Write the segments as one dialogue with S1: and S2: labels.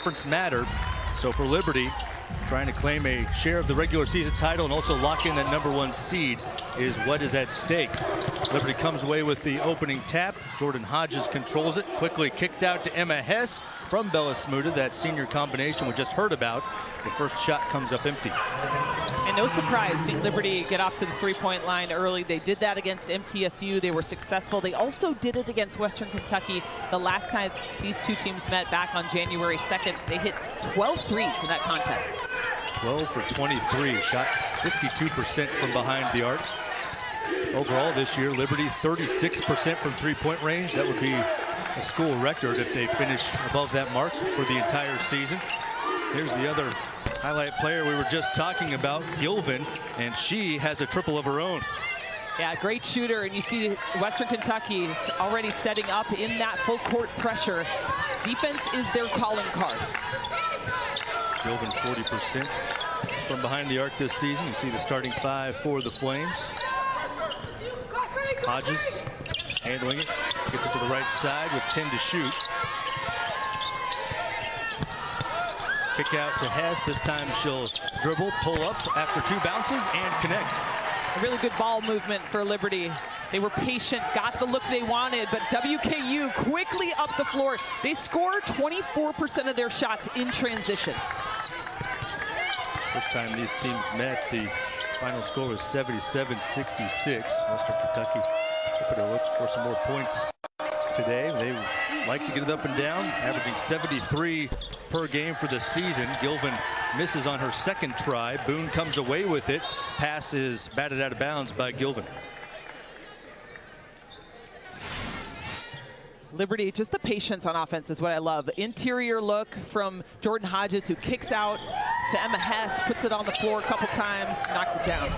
S1: Difference mattered. So for Liberty, trying to claim a share of the regular season title and also lock in that #1 seed is what is at stake. Liberty comes away with the opening tap. Jordan Hodges controls it, quickly kicked out to Emma Hess from Bella Smuda, that senior combination we just heard about. The first shot comes up empty.
S2: And no surprise seeing Liberty get off to the three-point line early. They did that against MTSU. They were successful. They also did it against Western Kentucky the last time these two teams met back on January 2nd. They hit 12 threes in that contest.
S1: 12 for 23, shot 52% from behind the arc. Overall this year, Liberty 36% from three-point range. That would be a school record if they finish above that mark for the entire season. Here's the other highlight player we were just talking about, Gilvin, and she has a triple of her own.
S2: Yeah, great shooter, and you see Western Kentucky already setting up in that full court pressure. Defense is their calling card.
S1: Gilvin 40% from behind the arc this season. You see the starting five for the Flames. Hodges handling it, gets it to the right side with 10 to shoot. Kick out to Hess. This time she'll dribble, pull up after two bounces, and connect.
S2: A really good ball movement for Liberty. They were patient, got the look they wanted, but WKU quickly up the floor. They scored 24% of their shots in transition.
S1: First time these teams met, the final score was 77-66. Western Kentucky hoping to look for some more points today. They like to get it up and down, averaging 73 per game for the season. Gilvin misses on her second try. Boone comes away with it. Pass is batted out of bounds by Gilvin.
S2: Liberty, just the patience on offense is what I love. Interior look from Jordan Hodges, who kicks out to Emma Hess, puts it on the floor a couple times, knocks it down.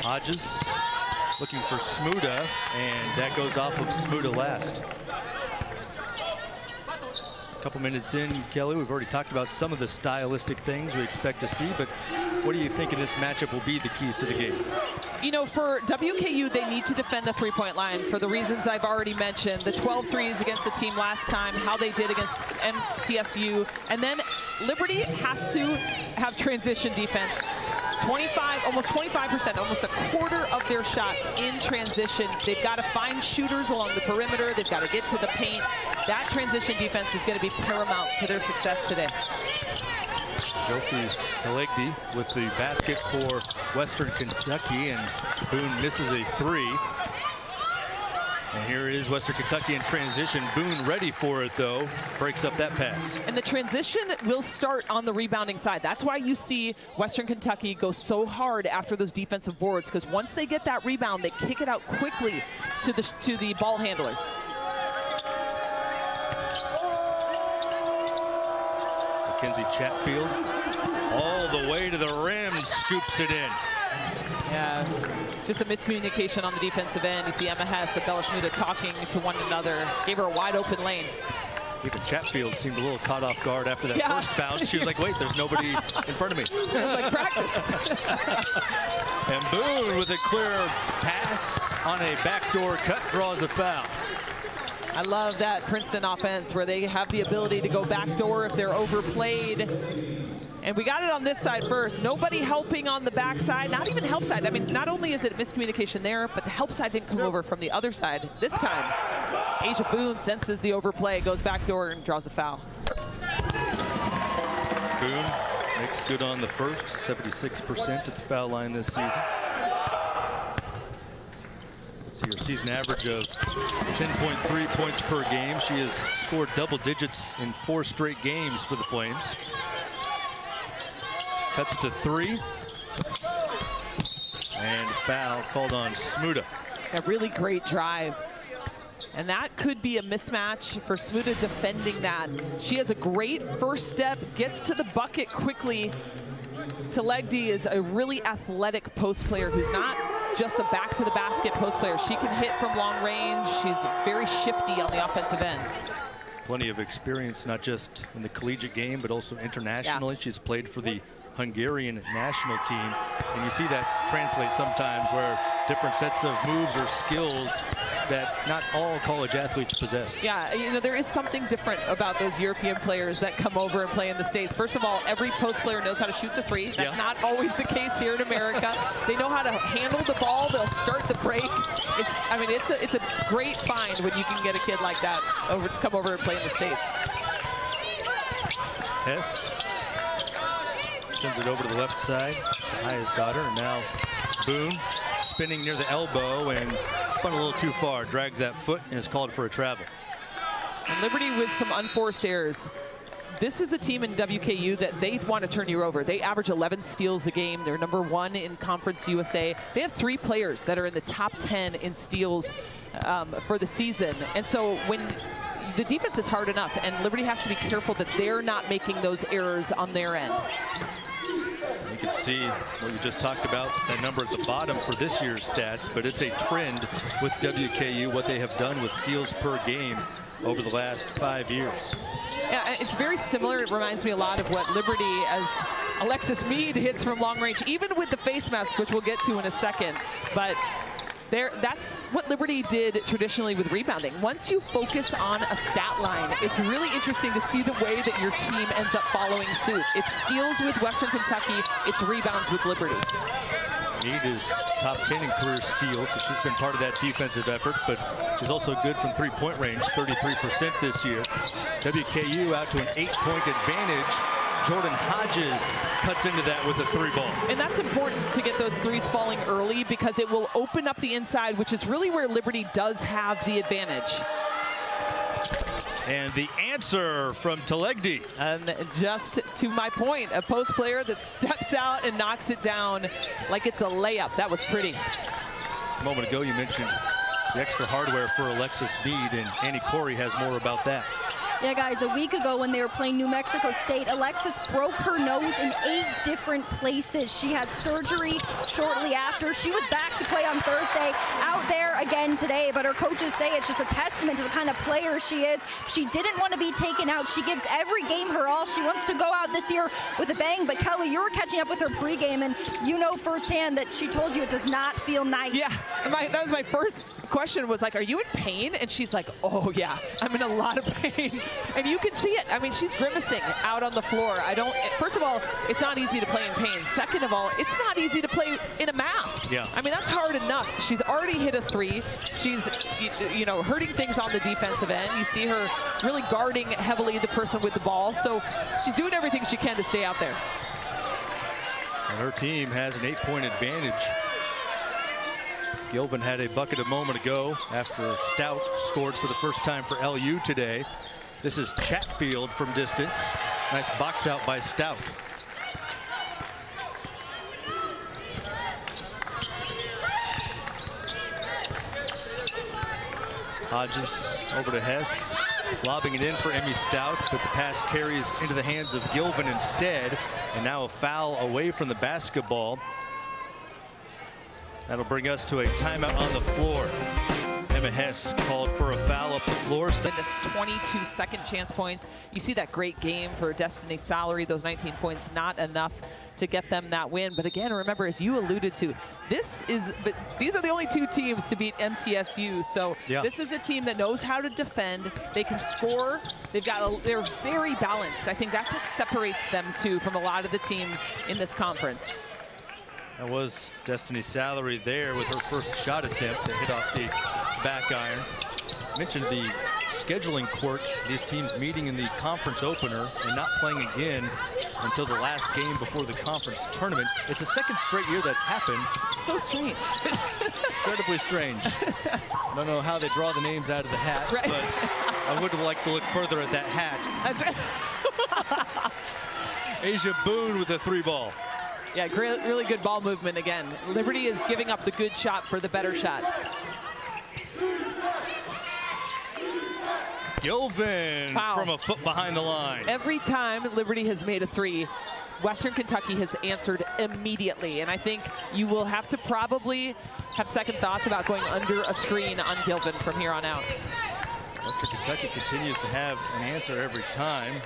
S1: Hodges looking for Smuda, and that goes off of Smuda last. A couple minutes in, Kelly, we've already talked about some of the stylistic things we expect to see, but what do you think in this matchup will be the keys to the game?
S2: You know, for WKU, they need to defend the three-point line for the reasons I've already mentioned. The 12 threes against the team last time, how they did against MTSU. And then Liberty has to have transition defense. Almost 25%, almost a quarter of their shots in transition. They've got to find shooters along the perimeter. They've got to get to the paint. That transition defense is going to be paramount to their success today.
S1: Josie Telegdi with the basket for Western Kentucky, and Boone misses a three. And here is Western Kentucky in transition. Boone ready for it, though. Breaks up that pass.
S2: And the transition will start on the rebounding side. That's why you see Western Kentucky go so hard after those defensive boards, because once they get that rebound, they kick it out quickly to the ball handler.
S1: Mackenzie Chatfield all the way to the rim, scoops it in.
S2: Yeah, just a miscommunication on the defensive end. You see Emma Hess and Bella Smuda talking to one another. Gave her a wide open lane.
S1: Even Chatfield seemed a little caught off guard after that first bounce. She was like, wait, there's nobody in front of me.
S2: Sounds like practice.
S1: And Boone with a clear pass on a backdoor cut draws a foul.
S2: I love that Princeton offense where they have the ability to go backdoor if they're overplayed. And we got it on this side first. Nobody helping on the backside, not even help side. I mean, not only is it miscommunication there, but the help side didn't come over from the other side. This time, Asia Boone senses the overplay, goes backdoor and draws a foul.
S1: Boone makes good on the first, 76% at the foul line this season. See her season average of 10.3 points per game. She has scored double digits in 4 straight games for the Flames. Cuts it to 3. And foul called on Smuda.
S2: A really great drive. And that could be a mismatch for Smuda defending that. She has a great first step, gets to the bucket quickly. Telegdi is a really athletic post player who's not just a back to the basket post player. She can hit from long range. She's very shifty on the offensive end.
S1: Plenty of experience, not just in the collegiate game, but also internationally. Yeah. She's played for the Hungarian national team. And you see that translate sometimes where different sets of moves or skills that not all college athletes possess.
S2: Yeah, you know, there is something different about those European players that come over and play in the States. First of all, every post player knows how to shoot the three. That's not always the case here in America. They know how to handle the ball. They'll start the break. It's a great find when you can get a kid like that to come over and play in the States.
S1: Hess sends it over to the left side. Haya's got her, and now Boone spinning near the elbow and spun a little too far, dragged that foot, and is called for a travel.
S2: And Liberty with some unforced errors. This is a team in WKU that they want to turn you over. They average 11 steals a game. They're #1 in Conference USA. They have 3 players that are in the top 10 in steals for the season. And so when the defense is hard enough, and Liberty has to be careful that they're not making those errors on their end.
S1: You can see what you just talked about, that number at the bottom for this year's stats, but it's a trend with WKU, what they have done with steals per game over the last 5 years.
S2: Yeah, it's very similar. It reminds me a lot of what Liberty, as Alexis Mead hits from long range, even with the face mask, which we'll get to in a second. But that's what Liberty did traditionally with rebounding. Once you focus on a stat line, it's really interesting to see the way that your team ends up following suit. It's steals with Western Kentucky, it's rebounds with Liberty.
S1: Mead is top 10 in career steals, so she's been part of that defensive effort, but she's also good from three-point range, 33% this year. WKU out to an 8-point advantage. Jordan Hodges cuts into that with a 3-ball.
S2: And that's important to get those threes falling early because it will open up the inside, which is really where Liberty does have the advantage.
S1: And the answer from Talegdi.
S2: And just to my point, a post player that steps out and knocks it down like it's a layup. That was pretty.
S1: A moment ago, you mentioned the extra hardware for Alexis Mead, and Annie Corey has more about that.
S3: Yeah, guys, a week ago when they were playing New Mexico State, Alexis broke her nose in 8 different places. She had surgery shortly after. She was back to play on Thursday, out there again today, but her coaches say it's just a testament to the kind of player she is. She didn't want to be taken out. She gives every game her all. She wants to go out this year with a bang, but Kelly, you were catching up with her pregame, and you know firsthand that she told you it does not feel nice.
S2: Yeah, that was my first question was like, are you in pain? And she's like, oh yeah, I'm in a lot of pain. And you can see it. I mean, she's grimacing out on the floor. First of all, it's not easy to play in pain. Second of all, it's not easy to play in a mask.
S1: Yeah.
S2: I mean, that's hard enough. She's already hit a 3. She's, you know, hurting things on the defensive end. You see her really guarding heavily the person with the ball. So she's doing everything she can to stay out there.
S1: And her team has an 8-point advantage. Gilvin had a bucket a moment ago after Stout scored for the first time for LU today. This is Chatfield from distance. Nice box out by Stout. Hodges over to Hess, lobbing it in for Emmy Stout, but the pass carries into the hands of Gilvin instead, and now a foul away from the basketball. That'll bring us to a timeout on the floor. Emma Hess called for a foul up the floor.
S2: This 22 second chance points. You see that great game for Destiny Salary. Those 19 points, not enough to get them that win. But again, remember, as you alluded to, these are the only 2 teams to beat MTSU. So This is a team that knows how to defend. They can score. They're very balanced. I think that's what separates them too from a lot of the teams in this conference.
S1: That was Destiny Salary there with her first shot attempt that hit off the back iron. Mentioned the scheduling quirk, these teams meeting in the conference opener and not playing again until the last game before the conference tournament. It's the second straight year that's happened.
S2: So strange.
S1: Incredibly strange. I don't know how they draw the names out of the hat,
S2: right.
S1: But I would like to look further at that hat.
S2: That's right.
S1: Asia Boone with a 3-ball.
S2: Yeah, great, really good ball movement again. Liberty is giving up the good shot for the better shot.
S1: Gilvin from a foot behind the line.
S2: Every time Liberty has made a 3, Western Kentucky has answered immediately. And I think you will have to probably have second thoughts about going under a screen on Gilvin from here on out.
S1: Western Kentucky continues to have an answer every time.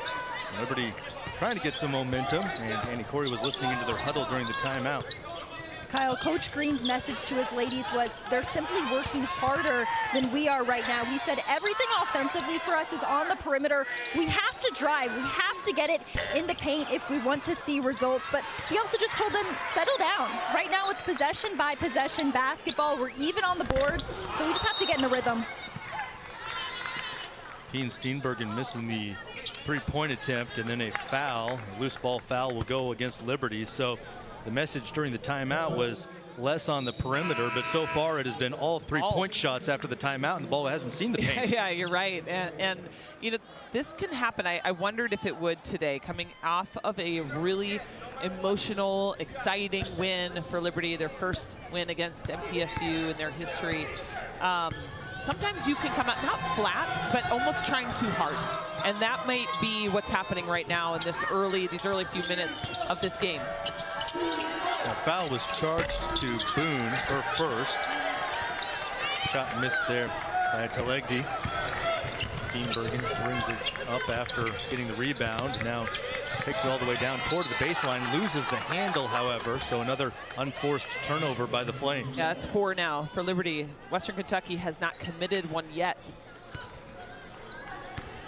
S1: Liberty trying to get some momentum, and Annie Corey was listening into their huddle during the timeout.
S3: Kyle, Coach Green's message to his ladies was they're simply working harder than we are right now. He said everything offensively for us is on the perimeter. We have to drive. We have to get it in the paint if we want to see results. But he also just told them, settle down. Right now it's possession by possession basketball. We're even on the boards, so we just have to get in the rhythm.
S1: Keen Steenbergen missing the three-point attempt, and then a foul. A loose ball foul will go against Liberty. So the message during the timeout was less on the perimeter, but so far it has been all three-point shots after the timeout, and the ball hasn't seen the paint.
S2: Yeah, you're right. And you know, this can happen. I wondered if it would today, coming off of a really emotional, exciting win for Liberty, their first win against MTSU in their history. Sometimes you can come out not flat, but almost trying too hard. And that might be what's happening right now in these early few minutes of this game.
S1: A foul was charged to Boone, her first. Shot missed there by Talegdi. Steenbergen brings it up after getting the rebound. Now takes it all the way down toward the baseline. Loses the handle, however, so another unforced turnover by the Flames.
S2: Yeah, that's 4 now for Liberty. Western Kentucky has not committed one yet.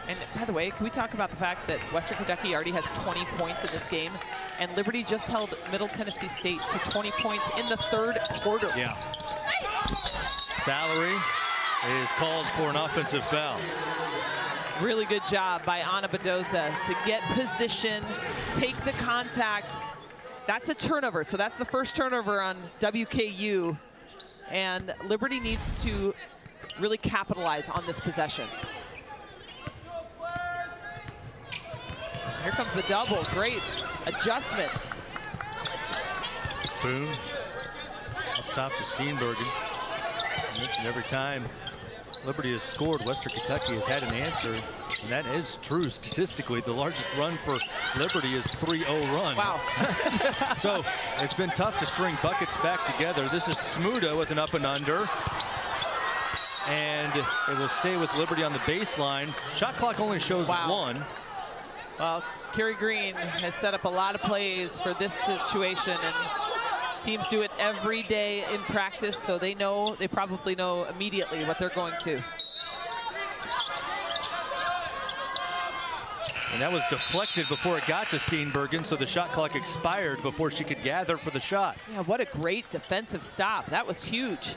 S2: And by the way, can we talk about the fact that Western Kentucky already has 20 points in this game, and Liberty just held Middle Tennessee State to 20 points in the third quarter.
S1: Yeah. Salary is called for an offensive foul.
S2: Really good job by Ana Badoza to get position, take the contact. That's a turnover, so that's the first turnover on WKU, and Liberty needs to really capitalize on this possession. Here comes the double. Great adjustment.
S1: Boone up top to Steenbergen. I mentioned every time Liberty has scored, Western Kentucky has had an answer, and that is true statistically. The largest run for Liberty is 3-0 run.
S2: Wow.
S1: So it's been tough to string buckets back together. This is Smuda with an up and under. And it will stay with Liberty on the baseline. Shot clock only shows 1.
S2: Well, Kerry Green has set up a lot of plays for this situation, and teams do it every day in practice, so they probably know immediately what they're going to.
S1: And that was deflected before it got to Steenbergen, so the shot clock expired before she could gather for the shot.
S2: Yeah, what a great defensive stop. That was huge.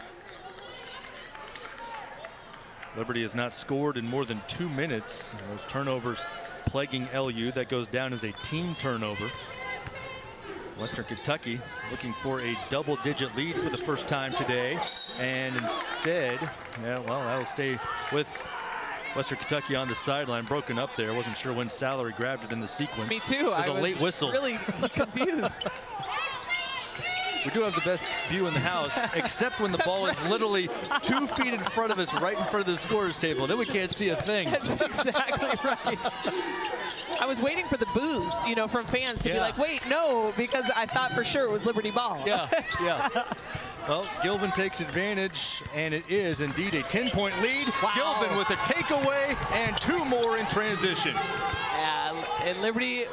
S1: Liberty has not scored in more than 2 minutes. Those turnovers plaguing LU. That goes down as a team turnover. Western Kentucky looking for a double-digit lead for the first time today, and instead, yeah, well, that'll stay with Western Kentucky on the sideline, broken up there. Wasn't sure when Salary grabbed it in the sequence.
S2: Me too.
S1: It was a late whistle.
S2: Really confused.
S1: We do have the best view in the house, except when the ball is literally 2 feet in front of us, right in front of the scorer's table. Then we can't see a thing.
S2: That's exactly right. I was waiting for the boos, you know, from fans to be like, wait, no, because I thought for sure it was Liberty ball.
S1: Yeah, yeah. Well, Gilvin takes advantage, and it is indeed a 10-point lead.
S2: Wow.
S1: Gilvin with a takeaway and 2 more in transition.
S2: Yeah, and Liberty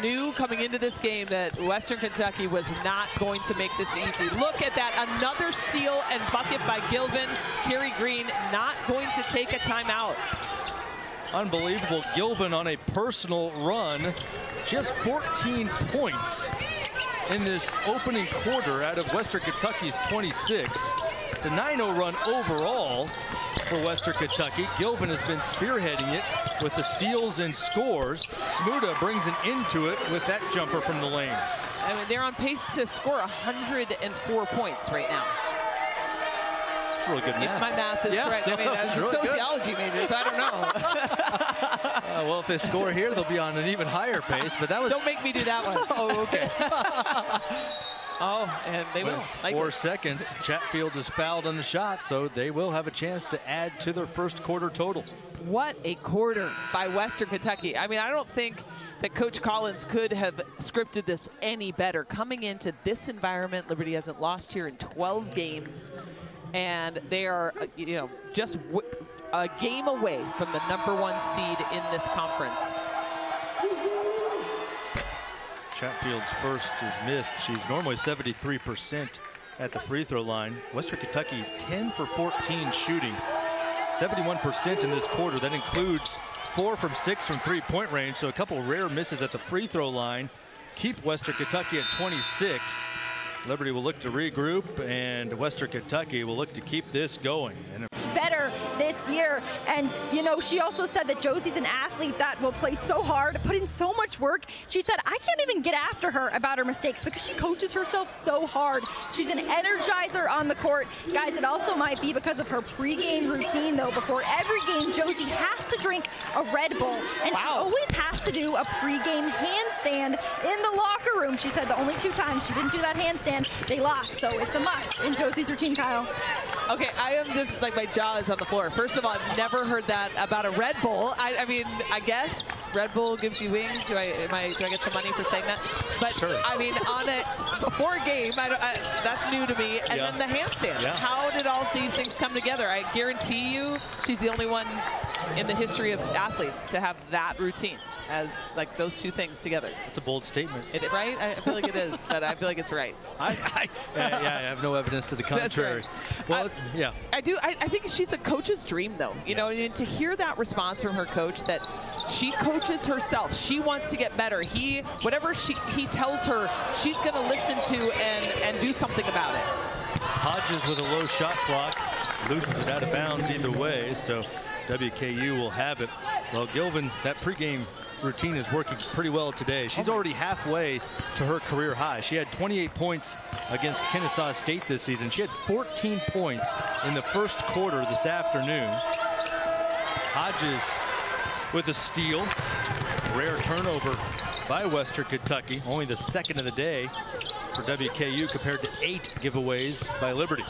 S2: knew coming into this game that Western Kentucky was not going to make this easy. Look at that, another steal and bucket by Gilvin. Kerry Green not going to take a timeout.
S1: Unbelievable. Gilvin on a personal run. She has 14 points in this opening quarter out of Western Kentucky's 26. It's a 9-0 run overall for Western Kentucky. Gilvin has been spearheading it with the steals and scores. Smuda brings it into it with that jumper from the lane.
S2: I mean, they're on pace to score 104 points right now.
S1: That's really good math.
S2: If my math is correct. I mean, I was a sociology major, so I don't know.
S1: Well, if they score here, they'll be on an even higher pace. But that was.
S2: Don't make me do that one.
S1: Oh, okay.
S2: Oh, and they will.
S1: 4 seconds. Chatfield is fouled on the shot, so they will have a chance to add to their first quarter total.
S2: What a quarter by Western Kentucky. I mean, I don't think that Coach Collins could have scripted this any better. Coming into this environment, Liberty hasn't lost here in 12 games, and they are, you know, just a game away from the #1 seed in this conference.
S1: Chatfield's first is missed. She's normally 73% at the free throw line. Western Kentucky 10 for 14 shooting, 71% in this quarter. That includes 4 from 6 from three-point range, so a couple rare misses at the free throw line. Keep Western Kentucky at 26. Liberty will look to regroup, and Western Kentucky will look to keep this going. And
S3: better this year. And, you know, she also said that Josie's an athlete that will play so hard, put in so much work. She said, I can't even get after her about her mistakes because she coaches herself so hard. She's an energizer on the court. Guys, it also might be because of her pregame routine, though. Before every game, Josie has to drink a Red Bull, and she always has to do a pregame handstand in the locker room. She said the only 2 times she didn't do that handstand, they lost. So it's a must in Josie's routine, Kyle.
S2: Okay, I am just like my jaw is on the floor. First of all, I've never heard that about a Red Bull. I mean, I guess Red Bull gives you wings. Do I get some money for saying that? But sure. I mean, on it before a game, that's new to me. And then the handstand. Yeah. How did all these things come together? I guarantee you, she's the only one in the history of athletes to have that routine as like those 2 things together.
S1: It's a bold statement,
S2: right? I feel like it is, but I feel like it's right.
S1: I have no evidence to the contrary.
S2: Right. Well, yeah, I do. I think she's a coach's dream, though. You know, and to hear that response from her coach that she coaches herself, she wants to get better. Whatever he tells her, she's going to listen to and do something about it.
S1: Hodges with a low shot clock loses it out of bounds either way, so WKU will have it. Well, Gilvin, that pregame routine is working pretty well today. She's already halfway to her career high. She had 28 points against Kennesaw State this season. She had 14 points in the first quarter this afternoon. Hodges with a steal. Rare turnover by Western Kentucky. Only the second of the day for WKU compared to 8 giveaways by Liberty.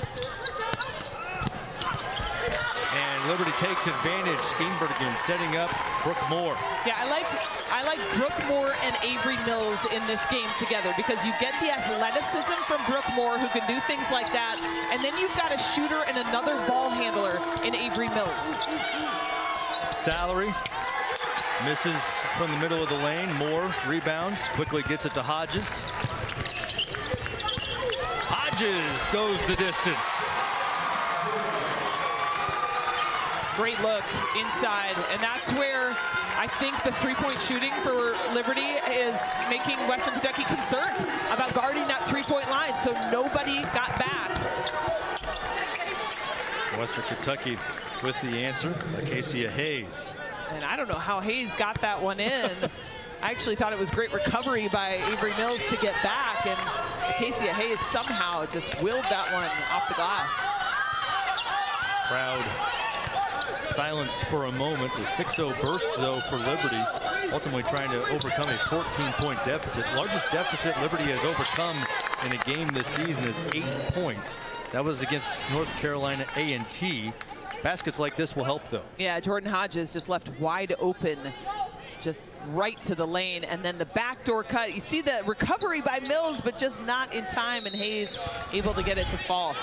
S1: Liberty takes advantage. Steenbergen setting up Brooke Moore.
S2: Yeah, I like Brooke Moore and Avery Mills in this game together because you get the athleticism from Brooke Moore who can do things like that, and then you've got a shooter and another ball handler in Avery Mills.
S1: Salary misses from the middle of the lane. Moore rebounds, quickly gets it to Hodges. Hodges goes the distance.
S2: Great look inside, and that's where I think the 3-point shooting for Liberty is making Western Kentucky concerned about guarding that 3-point line, so nobody got back.
S1: Western Kentucky with the answer, Acacia Hayes.
S2: And I don't know how Hayes got that one in. I actually thought it was great recovery by Avery Mills to get back, and Acacia Hayes somehow just willed that one off the glass.
S1: Crowd silenced for a moment. A 6-0 burst, though, for Liberty, ultimately trying to overcome a 14-point deficit. Largest deficit Liberty has overcome in a game this season is 8 points. That was against North Carolina A&T. Baskets like this will help, though.
S2: Yeah, Jordan Hodges just left wide open, just right to the lane, and then the backdoor cut. You see the recovery by Mills, but just not in time, and Hayes able to get it to fall.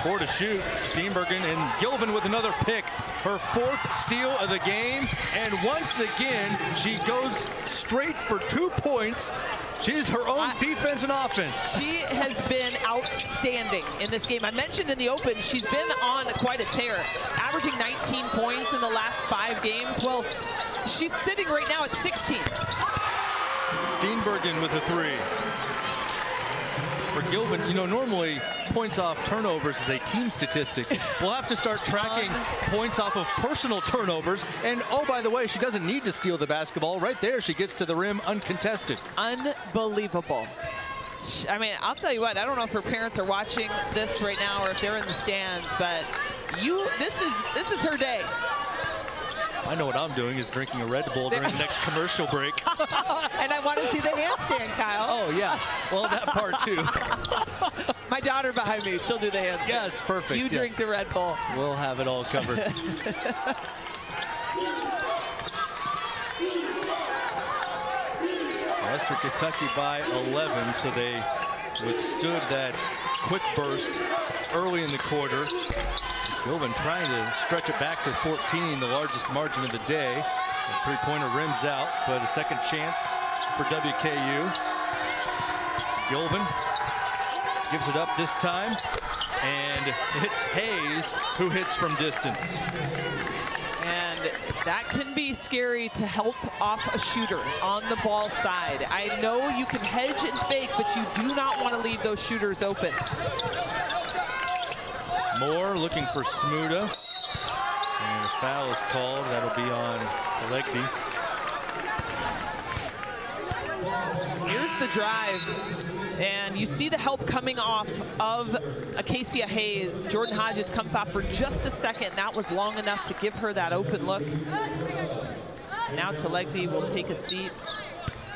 S1: 4 to shoot. Steenbergen and Gilvin with another pick. Her 4th steal of the game. And once again, she goes straight for 2 points. She's her own defense and offense.
S2: She has been outstanding in this game. I mentioned in the open, she's been on quite a tear, averaging 19 points in the last 5 games. Well, she's sitting right now at 16.
S1: Steenbergen with a 3. For Gilvin, you know, normally points off turnovers is a team statistic. We'll have to start tracking points off of personal turnovers. And, oh, by the way, she doesn't need to steal the basketball. Right there, she gets to the rim uncontested.
S2: Unbelievable. I mean, I'll tell you what, I don't know if her parents are watching this right now or if they're in the stands, but this is her day.
S1: I know what I'm doing is drinking a Red Bull during the next commercial break.
S2: And I want to see the handstand, Kyle.
S1: Oh, yeah. Well, that part, too.
S2: My daughter behind me, she'll do the handstand.
S1: Yes, perfect.
S2: You drink the Red Bull.
S1: We'll have it all covered. Western Kentucky by 11, so they withstood that quick burst early in the quarter. Gilvin trying to stretch it back to 14, the largest margin of the day. The three-pointer rims out, but a second chance for WKU. Gilvin gives it up this time, and it's Hayes who hits from distance.
S2: And that can be scary to help off a shooter on the ball side. I know you can hedge and fake, but you do not want to leave those shooters open.
S1: Moore looking for Smuda, and a foul is called. That'll be on Selegdi.
S2: Here's the drive, and you see the help coming off of Acacia Hayes. Jordan Hodges comes off for just a second. That was long enough to give her that open look. Now Selegdi will take a seat.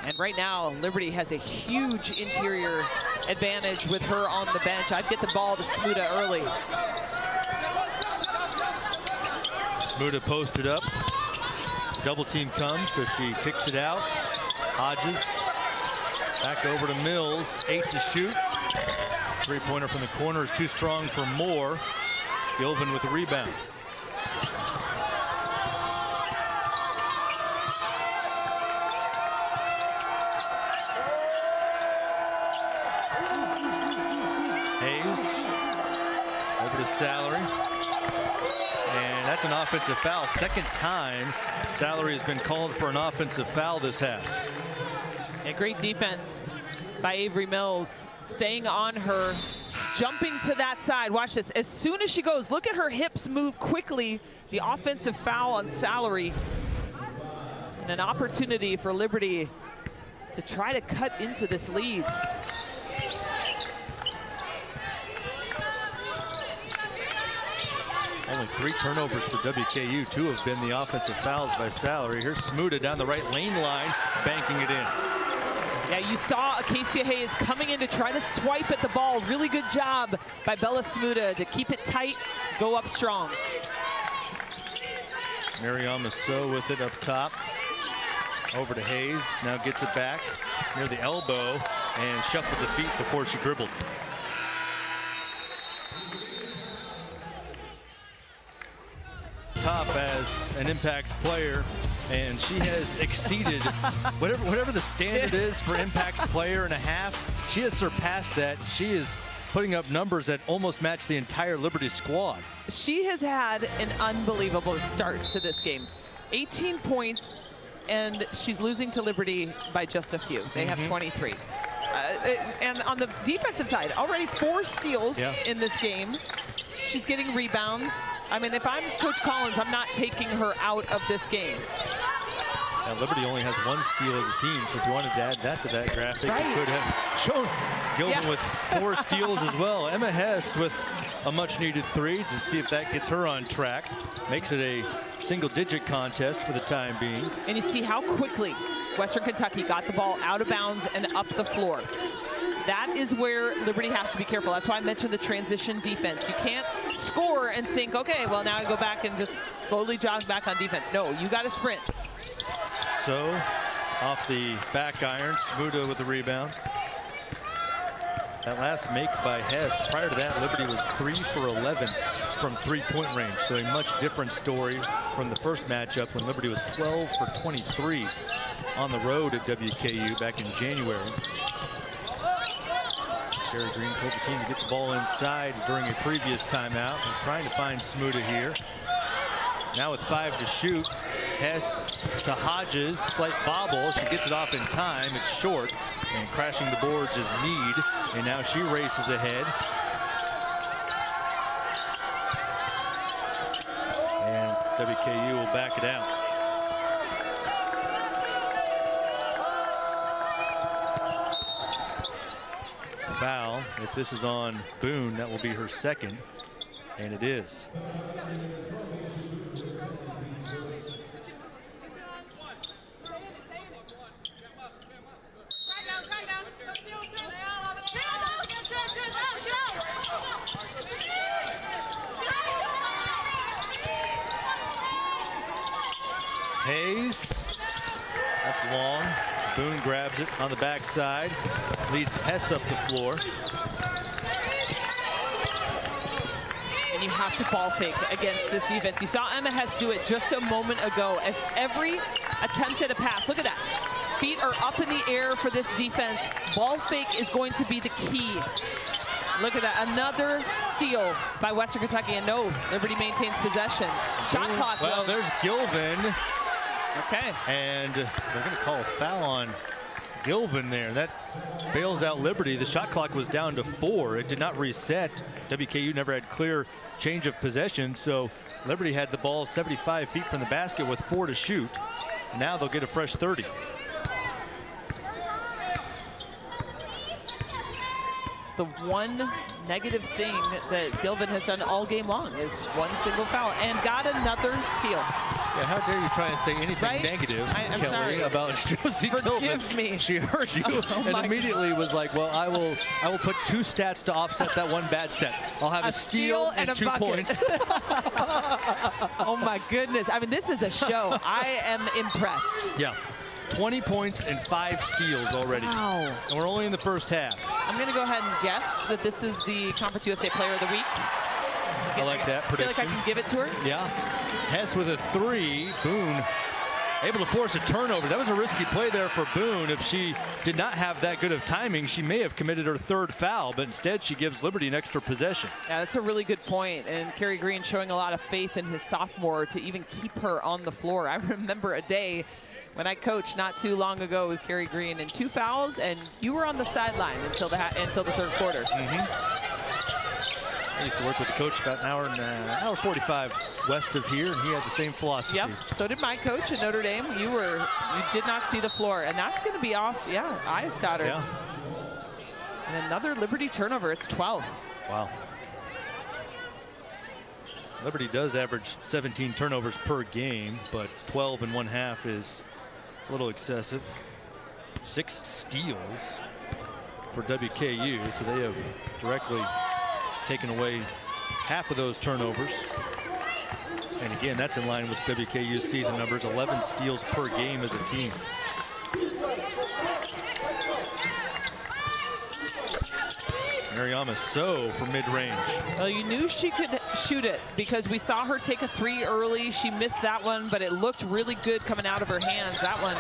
S2: And right now, Liberty has a huge interior advantage with her on the bench. I'd get the ball to Smuda early.
S1: Smuda posted up. Double team comes, so she kicks it out. Hodges back over to Mills. 8 to shoot. Three-pointer from the corner is too strong for Moore. Gilvin with the rebound. Salary, and that's an offensive foul. Second time Salary has been called for an offensive foul this half.
S2: A great defense by Avery Mills, staying on her, jumping to that side. Watch this. As soon as she goes, look at her hips move quickly. The offensive foul on Salary, and an opportunity for Liberty to try to cut into this lead.
S1: Only 3 turnovers for WKU. 2 have been the offensive fouls by Salary. Here's Smuda down the right lane line, banking it in.
S2: Yeah, you saw Acacia Hayes coming in to try to swipe at the ball. Really good job by Bella Smuda to keep it tight, go up strong.
S1: Mariam Massot with it up top. Over to Hayes, now gets it back near the elbow and shuffled the feet before she dribbled. Top as an impact player, and she has exceeded whatever the standard is for impact player and a half. She has surpassed that. She is putting up numbers that almost match the entire Liberty squad.
S2: She has had an unbelievable start to this game. 18 points, and she's losing to Liberty by just a few. They have 23. And on the defensive side, already 4 steals in this game. She's getting rebounds. I mean, if I'm Coach Collins, I'm not taking her out of this game.
S1: And Liberty only has 1 steal as a team, so if you wanted to add that to that graphic, you could have shown Gilvin with 4 steals as well. Emma Hess with a much-needed 3 to see if that gets her on track. Makes it a single-digit contest for the time being.
S2: And you see how quickly Western Kentucky got the ball out of bounds and up the floor. That is where Liberty has to be careful. That's why I mentioned the transition defense. You can't score and think, okay, well, now I go back and just slowly jog back on defense. No, you got to sprint.
S1: So, off the back iron, Smuda with the rebound. That last make by Hess. Prior to that, Liberty was 3 for 11 from three-point range. So a much different story from the first matchup when Liberty was 12 for 23 on the road at WKU back in January. Jerry Green told the team to get the ball inside during a previous timeout. They're trying to find Smuda here. Now with 5 to shoot, Hess to Hodges, slight bobble. She gets it off in time. It's short, and crashing the boards is Mead. And now she races ahead. And WKU will back it out. Foul. If this is on Boone, that will be her second, and it is. Hayes, that's long. Boone grabs it on the backside, leads Hess up the floor.
S2: And you have have to ball fake against this defense. You saw Emma Hess do it just a moment ago. As every attempt at a pass, look at that. Feet are up in the air for this defense. Ball fake is going to be the key. Look at that, another steal by Western Kentucky, and no, Liberty maintains possession. Shot clock.
S1: Well, there's Gilvin.
S2: Okay.
S1: And they're going to call a foul on Gilvin there. That bails out Liberty. The shot clock was down to 4. It did not reset. WKU never had clear change of possession, so Liberty had the ball 75 feet from the basket with 4 to shoot. Now they'll get a fresh 30.
S2: The one negative thing that Gilvin has done all game long is one single foul, and got another steal.
S1: Yeah, how dare you try and say anything negative,
S2: I'm
S1: Kelly,
S2: sorry.
S1: about Josie Gilvin.
S2: Forgive me.
S1: She heard you and immediately was like, well, I will put 2 stats to offset that one bad stat. I'll have a steal and 2 points.
S2: Oh my goodness. I mean, this is a show. I am impressed.
S1: Yeah. 20 points and 5 steals already.
S2: Wow.
S1: And we're only in the first half.
S2: I'm going to go ahead and guess that this is the Conference USA Player of the Week.
S1: I like that prediction.
S2: I feel like I can give it to her.
S1: Yeah. Hess with a 3. Boone able to force a turnover. That was a risky play there for Boone. If she did not have that good of timing, she may have committed her 3rd foul, but instead she gives Liberty an extra possession.
S2: Yeah, that's a really good point. And Kerry Green showing a lot of faith in his sophomore to even keep her on the floor. I remember a day when I coached not too long ago with Kerry Green, and 2 fouls, and you were on the sideline until the 3rd quarter.
S1: I used to work with the coach about an hour 45 west of here, and he had the same philosophy.
S2: Yep, so did my coach at Notre Dame. You did not see the floor, and that's going to be off, Aya Stoddard.
S1: Yeah.
S2: And another Liberty turnover. It's 12.
S1: Wow. Liberty does average 17 turnovers per game, but 12 and 1/2 is a little excessive. 6 steals for WKU, so they have directly taken away half of those turnovers. And again, that's in line with WKU's season numbers, 11 steals per game as a team. Mariama So from mid-range.
S2: Well, you knew she could shoot it because we saw her take a 3 early. She missed that one, but it looked really good coming out of her hands. That one,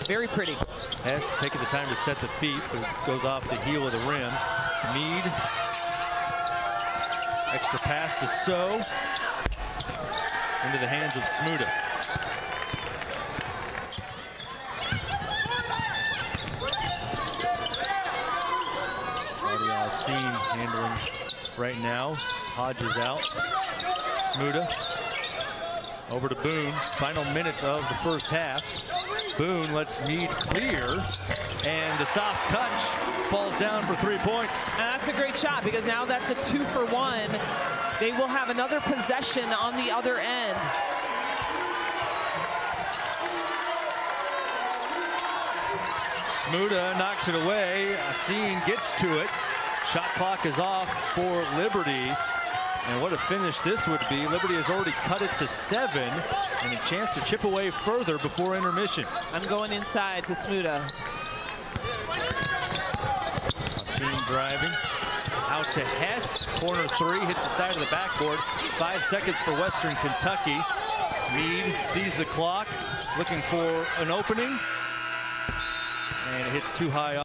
S2: very pretty.
S1: Hess taking the time to set the feet, but it goes off the heel of the rim. Mead. Extra pass to So. Into the hands of Smuda. Scene handling right now. Hodges out. Smuda over to Boone. Final minute of the first half. Boone lets Mead clear, and the soft touch falls down for 3 points.
S2: And that's a great shot because now that's a 2 for 1. They will have another possession on the other end.
S1: Smuda knocks it away. Scene gets to it. Shot clock is off for Liberty. And what a finish this would be. Liberty has already cut it to 7, and a chance to chip away further before intermission.
S2: I'm going inside to Smuda.
S1: Scene driving. Out to Hess. Corner 3. Hits the side of the backboard. 5 seconds for Western Kentucky. Mead sees the clock. Looking for an opening. And it hits too high.